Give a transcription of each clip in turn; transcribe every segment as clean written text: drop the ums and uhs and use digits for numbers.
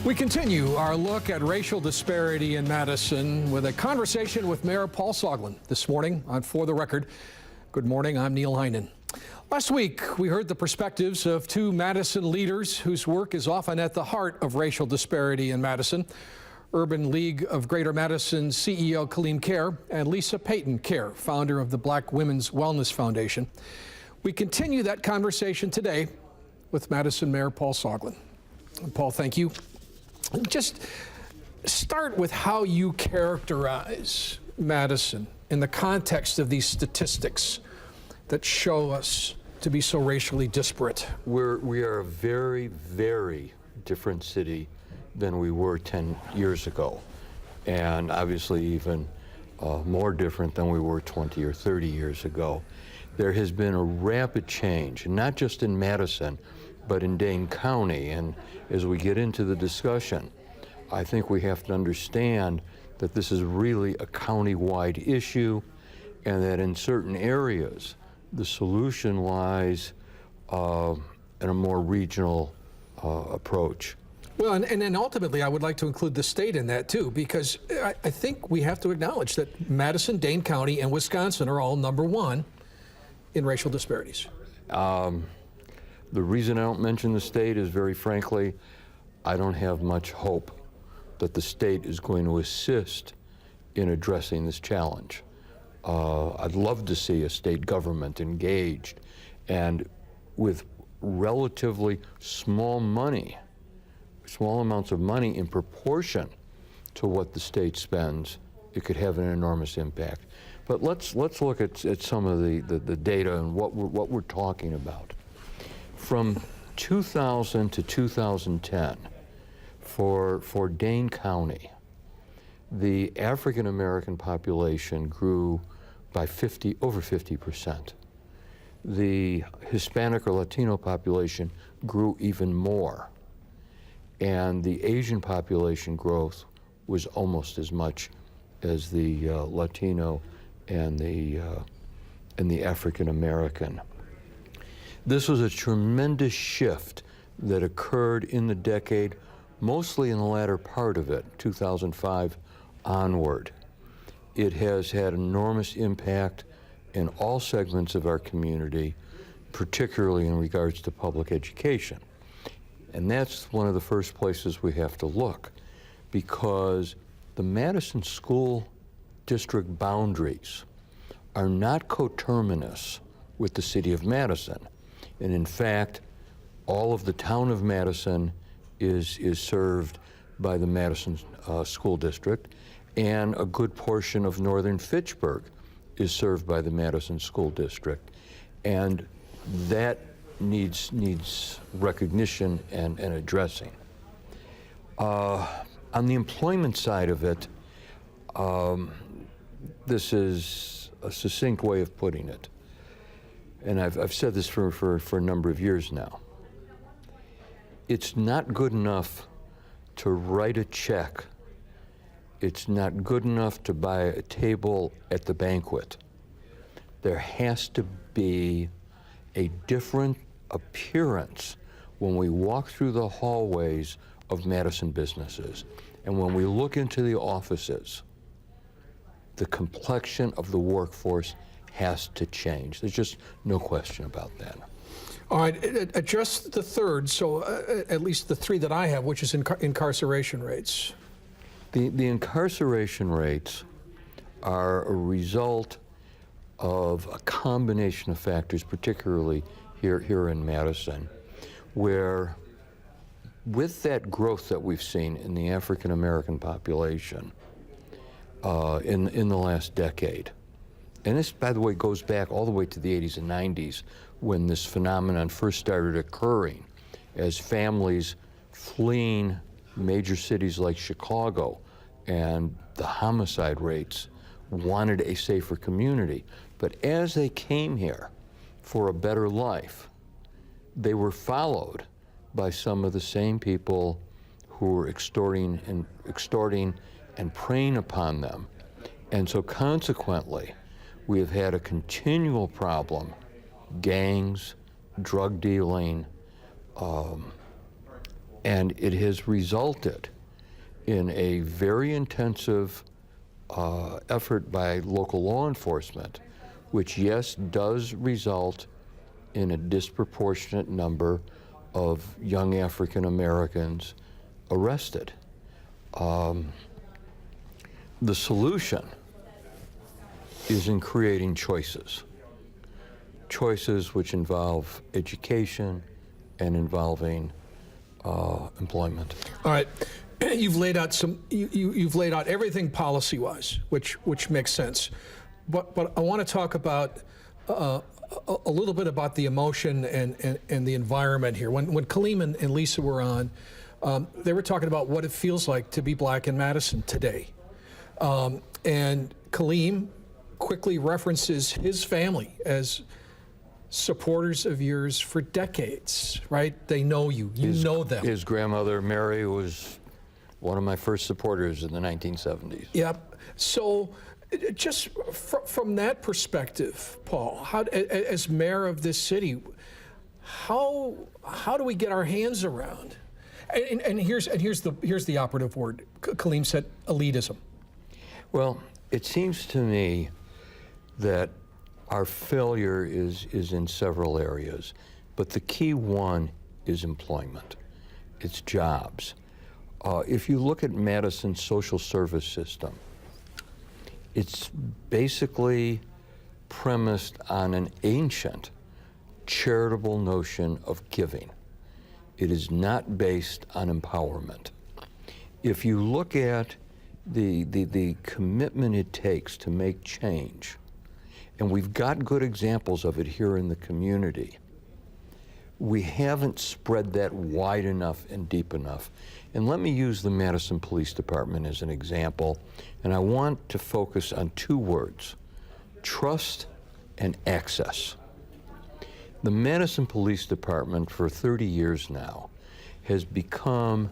We continue our look at racial disparity in Madison with a conversation with Mayor Paul Soglin this morning on For the Record. Good morning, I'm Neil Heinen. Last week, we heard the perspectives of two Madison leaders whose work is often at the heart of racial disparity in Madison. Urban League of Greater Madison CEO Kaleem Care and Lisa Payton Care, founder of the Black Women's Wellness Foundation. We continue that conversation today with Madison Mayor Paul Soglin. Paul, thank you. Just start with how you characterize Madison in the context of these statistics that show us to be so racially disparate. We are a very, very different city than we were 10 years ago, and obviously even more different than we were 20 or 30 years ago. There has been a rapid change, not just in Madison, but in Dane County. And as we get into the discussion, I think we have to understand that this is really a county-wide issue, and that in certain areas, the solution lies in a more regional approach. Well, and then ultimately, I would like to include the state in that too, because I think we have to acknowledge that Madison, Dane County, and Wisconsin are all #1 in racial disparities. The reason I don't mention the state is, very frankly, I don't have much hope that the state is going to assist in addressing this challenge. I'd love to see a state government engaged, and with relatively small amounts of money in proportion to what the state spends, it could have an enormous impact. But let's look at some of the data and what we're talking about. From 2000 to 2010, for Dane County, the African American population grew by over 50%. The Hispanic or Latino population grew even more. And the Asian population growth was almost as much as the Latino and the African American. This was a tremendous shift that occurred in the decade, mostly in the latter part of it, 2005 onward. It has had enormous impact in all segments of our community, particularly in regards to public education. And that's one of the first places we have to look, because the Madison school district boundaries are not coterminous with the city of Madison. And in fact, all of the town of Madison is served by the Madison School District, and a good portion of northern Fitchburg is served by the Madison School District. And that needs recognition and addressing. On the employment side of it, this is a succinct way of putting it. And I've said this for a number of years now. It's not good enough to write a check. It's not good enough to buy a table at the banquet. There has to be a different appearance when we walk through the hallways of Madison businesses. And when we look into the offices, the complexion of the workforce has to change. There's just no question about that. All right, address the third, so at least the three that I have, which is incarceration rates. The incarceration rates are a result of a combination of factors, particularly here in Madison, where with that growth that we've seen in the African American population in the last decade, and this, by the way, goes back all the way to the 80s and 90s when this phenomenon first started occurring, as families fleeing major cities like Chicago and the homicide rates wanted a safer community. But as they came here for a better life, they were followed by some of the same people who were extorting and preying upon them. And so consequently, we have had a continual problem, gangs, drug dealing, And it has resulted in a very intensive effort by local law enforcement, which, yes, does result in a disproportionate number of young African Americans arrested. The solution is in creating choices. Choices which involve education and involving employment. All right, you've laid out you've laid out everything policy-wise, which makes sense. But I want to talk about a little bit about the emotion and the environment here. When Kaleem and Lisa were on, they were talking about what it feels like to be black in Madison today. And Kaleem quickly references his family as supporters of yours for decades, right? They know you, you know them. His grandmother, Mary, was one of my first supporters in the 1970s. Yep. So just from that perspective, Paul, how, as mayor of this city, how do we get our hands around? And here's the operative word. Kaleem said elitism. Well, it seems to me that our failure is in several areas, but the key one is employment. It's jobs. If you look at Madison's social service system, it's basically premised on an ancient charitable notion of giving. It is not based on empowerment. If you look at the commitment it takes to make change, and we've got good examples of it here in the community, we haven't spread that wide enough and deep enough. And let me use the Madison Police Department as an example, and I want to focus on two words: trust and access. The Madison Police Department for 30 years now has become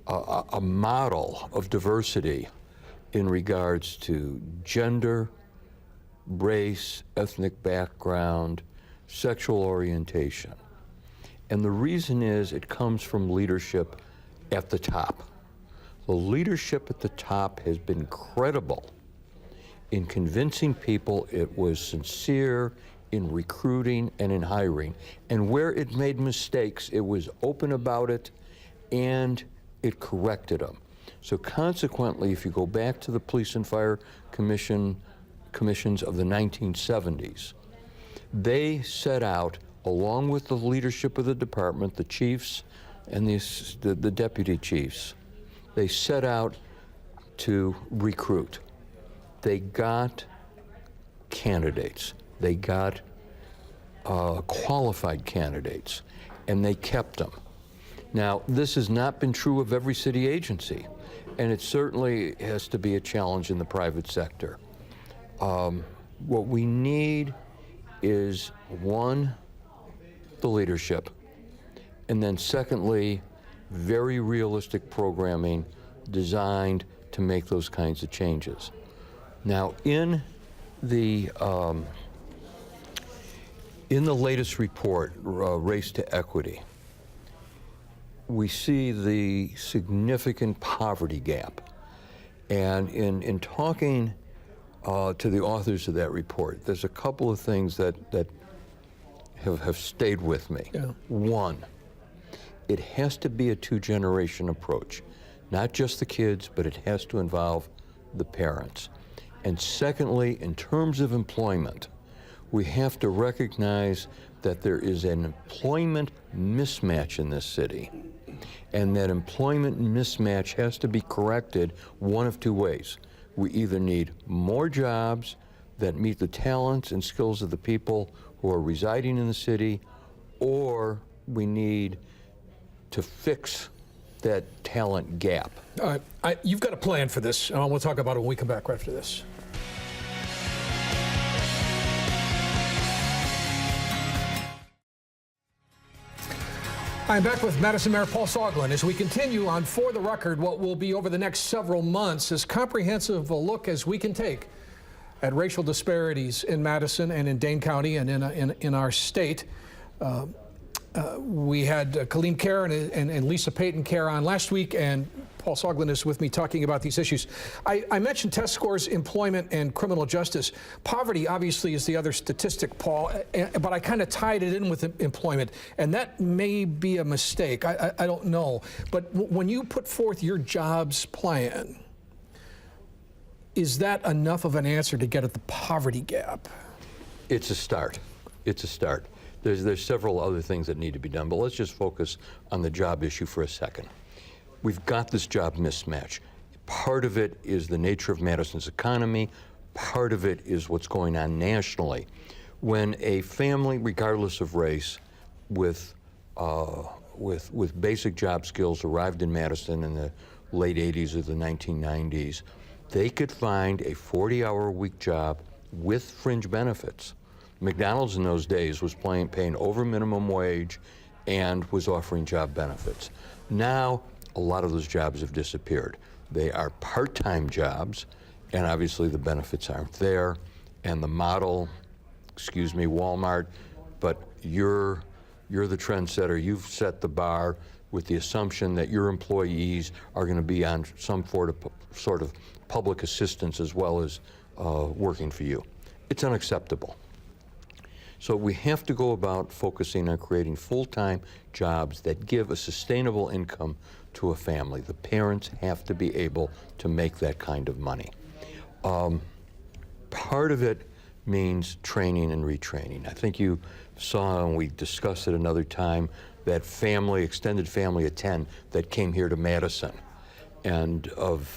a model of diversity in regards to gender, race, ethnic background, sexual orientation. And the reason is it comes from leadership at the top. The leadership at the top has been credible in convincing people it was sincere in recruiting and in hiring. And where it made mistakes, it was open about it and it corrected them. So consequently, if you go back to the Police and Fire commissions of the 1970s, they set out, along with the leadership of the department, the chiefs and the deputy chiefs, they set out to recruit. They got candidates. They got qualified candidates, and they kept them. Now, this has not been true of every city agency, and it certainly has to be a challenge in the private sector. What we need is, one, the leadership, and then secondly, very realistic programming designed to make those kinds of changes. Now, in the latest report, Race to Equity, we see the significant poverty gap. And in talking to the authors of that report, there's a couple of things that have stayed with me. Yeah. One, it has to be a two-generation approach. Not just the kids, but it has to involve the parents. And secondly, in terms of employment, we have to recognize that there is an employment mismatch in this city. And that employment mismatch has to be corrected one of two ways. We either need more jobs that meet the talents and skills of the people who are residing in the city, or we need to fix that talent gap. All right, you've got a plan for this, and we'll talk about it when we come back right after this. I'm back with Madison Mayor Paul Soglin as we continue on For the Record, what will be over the next several months as comprehensive a look as we can take at racial disparities in Madison and in Dane County and in our state. We had Kaleem Kerr and Lisa Payton Kerr on last week, and Paul Soglin is with me talking about these issues. I mentioned test scores, employment, and criminal justice. Poverty, obviously, is the other statistic, Paul, but I kind of tied it in with employment, and that may be a mistake. I don't know. But when you put forth your jobs plan, is that enough of an answer to get at the poverty gap? It's a start. It's a start. There's several other things that need to be done, but let's just focus on the job issue for a second. We've got this job mismatch. Part of it is the nature of Madison's economy. Part of it is what's going on nationally. When a family, regardless of race, with basic job skills arrived in Madison in the late 80s or the 1990s, they could find a 40-hour-a-week job with fringe benefits. McDonald's in those days was paying over minimum wage and was offering job benefits. Now, a lot of those jobs have disappeared. They are part-time jobs, and obviously the benefits aren't there. And the model, excuse me, Walmart, but you're the trendsetter. You've set the bar with the assumption that your employees are going to be on some sort of public assistance as well as working for you. It's unacceptable. So we have to go about focusing on creating full-time jobs that give a sustainable income to a family. The parents have to be able to make that kind of money. Part of it means training and retraining. I think you saw, and we discussed it another time, that family, extended family of 10 that came here to Madison. And of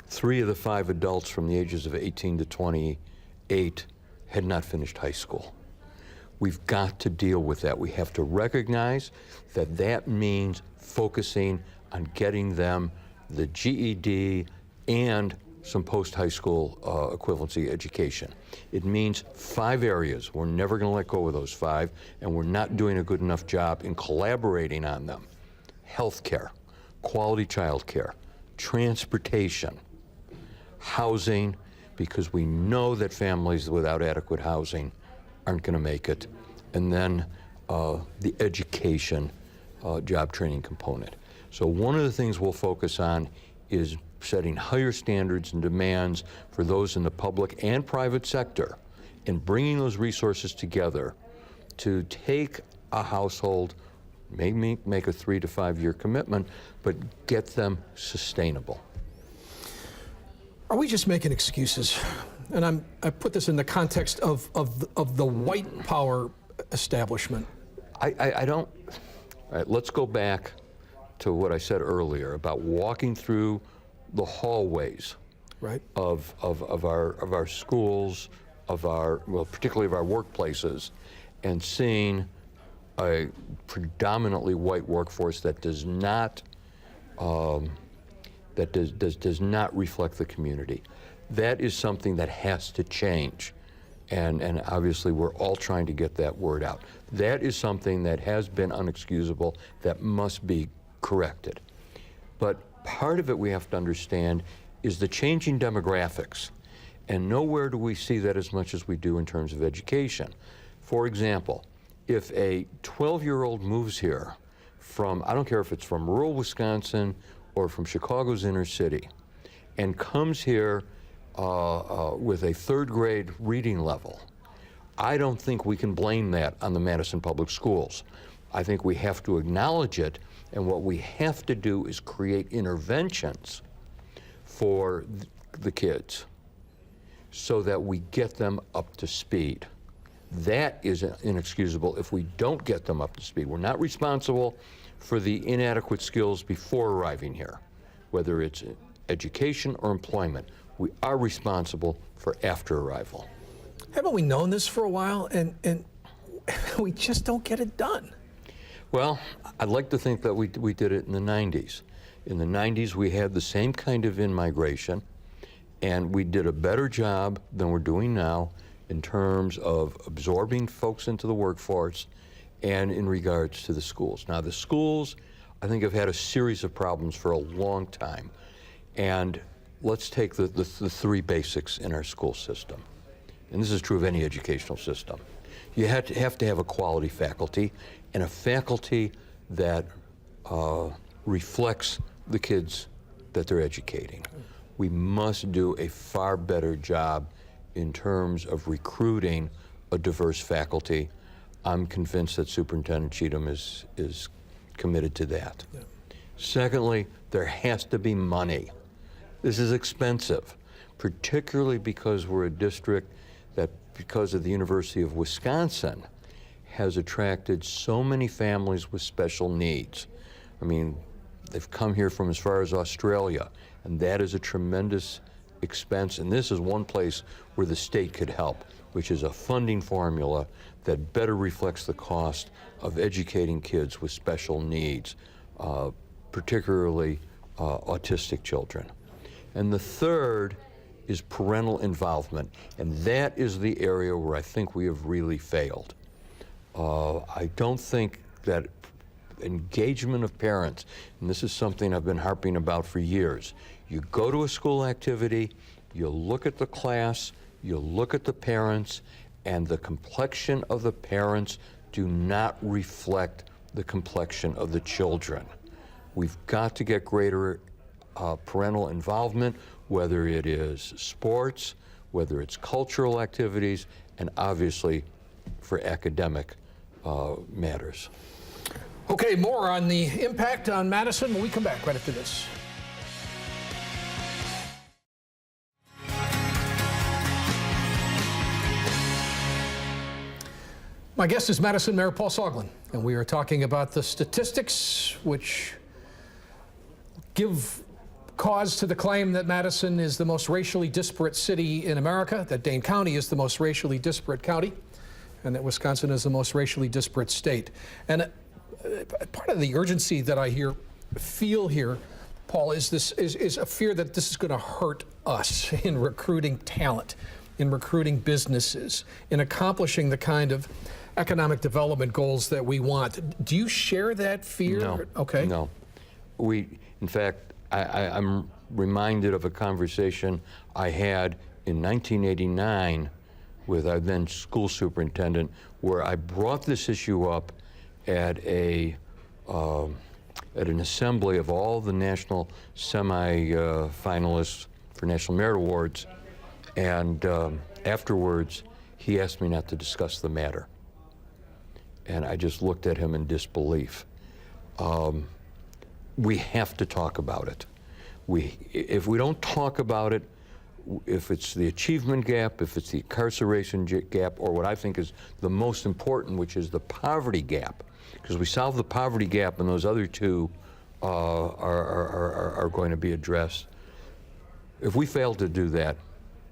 3 of the 5 adults from the ages of 18 to 28 had not finished high school. We've got to deal with that. We have to recognize that that means focusing on getting them the GED and some post-high school equivalency education. It means 5 areas. We're never going to let go of those 5, and we're not doing a good enough job in collaborating on them. Healthcare, quality child care, transportation, housing, because we know that families without adequate housing aren't going to make it, and then the education job training component. So one of the things we'll focus on is setting higher standards and demands for those in the public and private sector, and bringing those resources together to take a household, maybe make a 3 to 5 year commitment, but get them sustainable. Are we just making excuses? And I put this in the context of the white power establishment. I don't. All right, let's go back to what I said earlier about walking through the hallways, right, of our schools, particularly of our workplaces, and seeing a predominantly white workforce that does not does not reflect the community. That is something that has to change, and obviously we're all trying to get that word out. That is something that has been unexcusable, that must be corrected. But part of it we have to understand is the changing demographics, and nowhere do we see that as much as we do in terms of education. For example, if a 12-year-old moves here from, I don't care if it's from rural Wisconsin or from Chicago's inner city, and comes here with a 3rd grade reading level, I don't think we can blame that on the Madison Public Schools. I think we have to acknowledge it, and what we have to do is create interventions for the kids so that we get them up to speed. That is inexcusable if we don't get them up to speed. We're not responsible for the inadequate skills before arriving here, whether it's education or employment. We are responsible for after arrival. Haven't we known this for a while, and we just don't get it done? Well, I'd like to think that we did it in the 90s. In the 90s, we had the same kind of in-migration, and we did a better job than we're doing now in terms of absorbing folks into the workforce and in regards to the schools. Now, the schools, I think, have had a series of problems for a long time. And let's take the 3 basics in our school system. And this is true of any educational system. You have to have a quality faculty, and a faculty that reflects the kids that they're educating. We must do a far better job in terms of recruiting a diverse faculty. I'm convinced that Superintendent Cheatham is committed to that. Yeah. Secondly, there has to be money. This is expensive, particularly because we're a district that, because of the University of Wisconsin, has attracted so many families with special needs. I mean, they've come here from as far as Australia, and that is a tremendous expense, and this is one place where the state could help, which is a funding formula that better reflects the cost of educating kids with special needs, particularly autistic children. And the third is parental involvement, and that is the area where I think we have really failed. I don't think that engagement of parents, and this is something I've been harping about for years. You go to a school activity, you look at the class, you look at the parents, and the complexion of the parents do not reflect the complexion of the children. We've got to get greater parental involvement, whether it is sports, whether it's cultural activities, and obviously for academic matters. Okay, more on the impact on Madison when we come back right after this. My guest is Madison Mayor Paul Soglin, and we are talking about the statistics which give cause to the claim that Madison is the most racially disparate city in America, that Dane County is the most racially disparate county, and that Wisconsin is the most racially disparate state. And part of the urgency that I feel here, Paul, is a fear that this is going to hurt us in recruiting talent, in recruiting businesses, in accomplishing the kind of economic development goals that we want. Do you share that fear? No. Okay. No. In fact, I'm reminded of a conversation I had in 1989 with our then school superintendent, where I brought this issue up at an assembly of all the national semi-finalists for National Merit Awards, and afterwards he asked me not to discuss the matter. And I just looked at him in disbelief. We have to talk about it. If we don't talk about it, if it's the achievement gap, if it's the incarceration gap, or what I think is the most important, which is the poverty gap, because we solve the poverty gap and those other two are going to be addressed. If we fail to do that,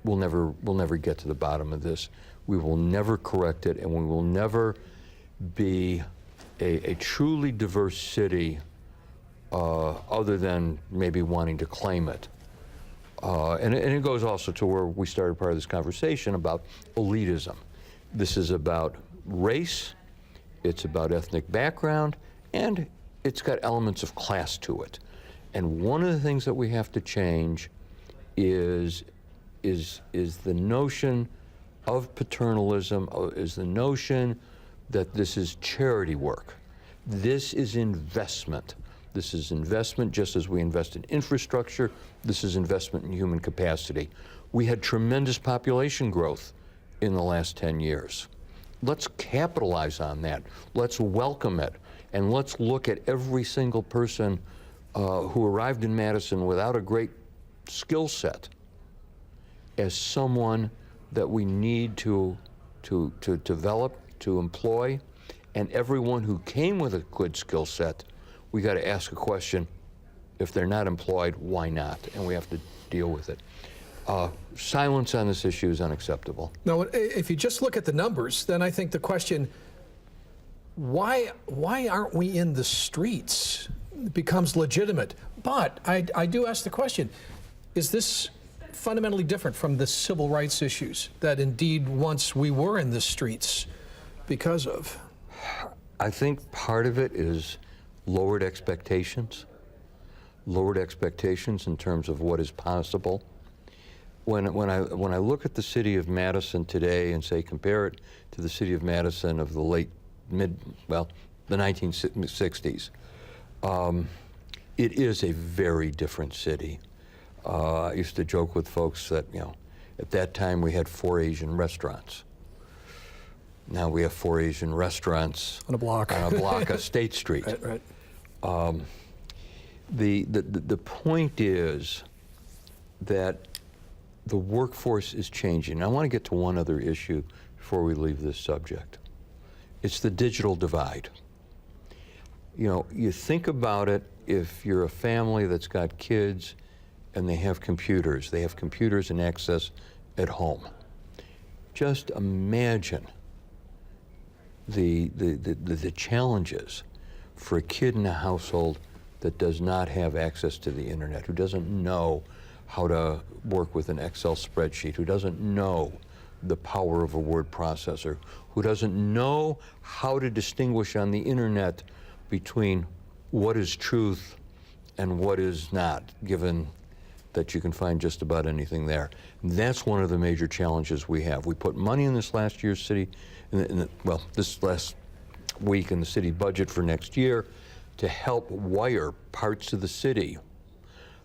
we'll never get to the bottom of this. We will never correct it, and we will never be a truly diverse city other than maybe wanting to claim it. And it goes also to where we started part of this conversation about elitism. This is about race, it's about ethnic background, and it's got elements of class to it. And one of the things that we have to change is the notion of paternalism, is the notion that this is charity work. This is investment. This is investment just as we invest in infrastructure. This is investment in human capacity. We had tremendous population growth in the last 10 years. Let's capitalize on that. Let's welcome it. And let's look at every single person who arrived in Madison without a great skill set as someone that we need to develop, to employ. And everyone who came with a good skill set, we got to ask a question: if they're not employed, why not? And we have to deal with it. Silence on this issue is unacceptable. Now, if you just look at the numbers, then I think the question, why aren't we in the streets, becomes legitimate. But I do ask the question, is this fundamentally different from the civil rights issues that indeed once we were in the streets because of? I think part of it is lowered expectations in terms of what is possible. when I look at the city of Madison today and say compare it to the city of Madison of the the 1960s, it is a very different city. I used to joke with folks that, at that time we had 4 Asian restaurants. Now we have 4 Asian restaurants on a block of State Street. Right. The point is that the workforce is changing. I want to get to one other issue before we leave this subject. It's the digital divide. You think about it, if you're a family that's got kids and they have computers and access at home. Just imagine the challenges for a kid in a household that does not have access to the internet, who doesn't know how to work with an Excel spreadsheet, who doesn't know the power of a word processor, who doesn't know how to distinguish on the internet between what is truth and what is not, given that you can find just about anything there. And that's one of the major challenges we have. We put money in this last year's city, this last week in the city budget for next year to help wire parts of the city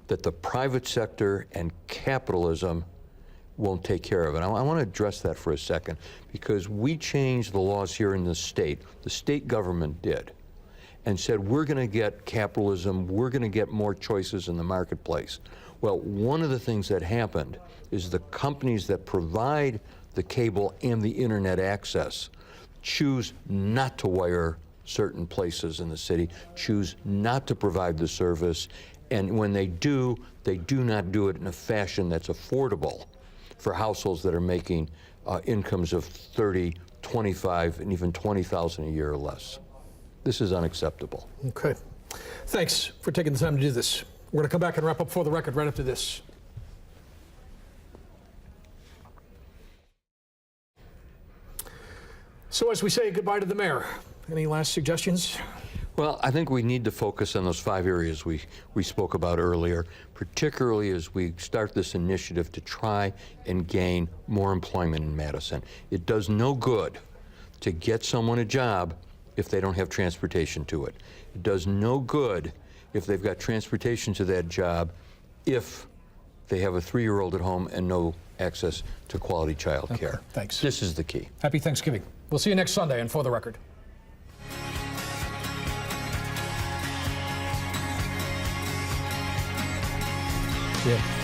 that the private sector and capitalism won't take care of. And I want to address that for a second, because we changed the laws here in the state government did, and said we're going to get capitalism, we're going to get more choices in the marketplace. Well, one of the things that happened is the companies that provide the cable and the internet access choose not to wire certain places in the city, choose not to provide the service, and when they do not do it in a fashion that's affordable for households that are making incomes of 30, 25, and even 20,000 a year or less. This is unacceptable. Okay. Thanks for taking the time to do this. We're going to come back and wrap up For the Record right after this. So as we say goodbye to the mayor, any last suggestions? Well, I think we need to focus on those 5 areas we spoke about earlier, particularly as we start this initiative to try and gain more employment in Madison. It does no good to get someone a job if they don't have transportation to it. It does no good if they've got transportation to that job if they have a 3-year-old at home and no access to quality child care. Thanks. This is the key. Happy Thanksgiving. We'll see you next Sunday and For the Record. Yeah.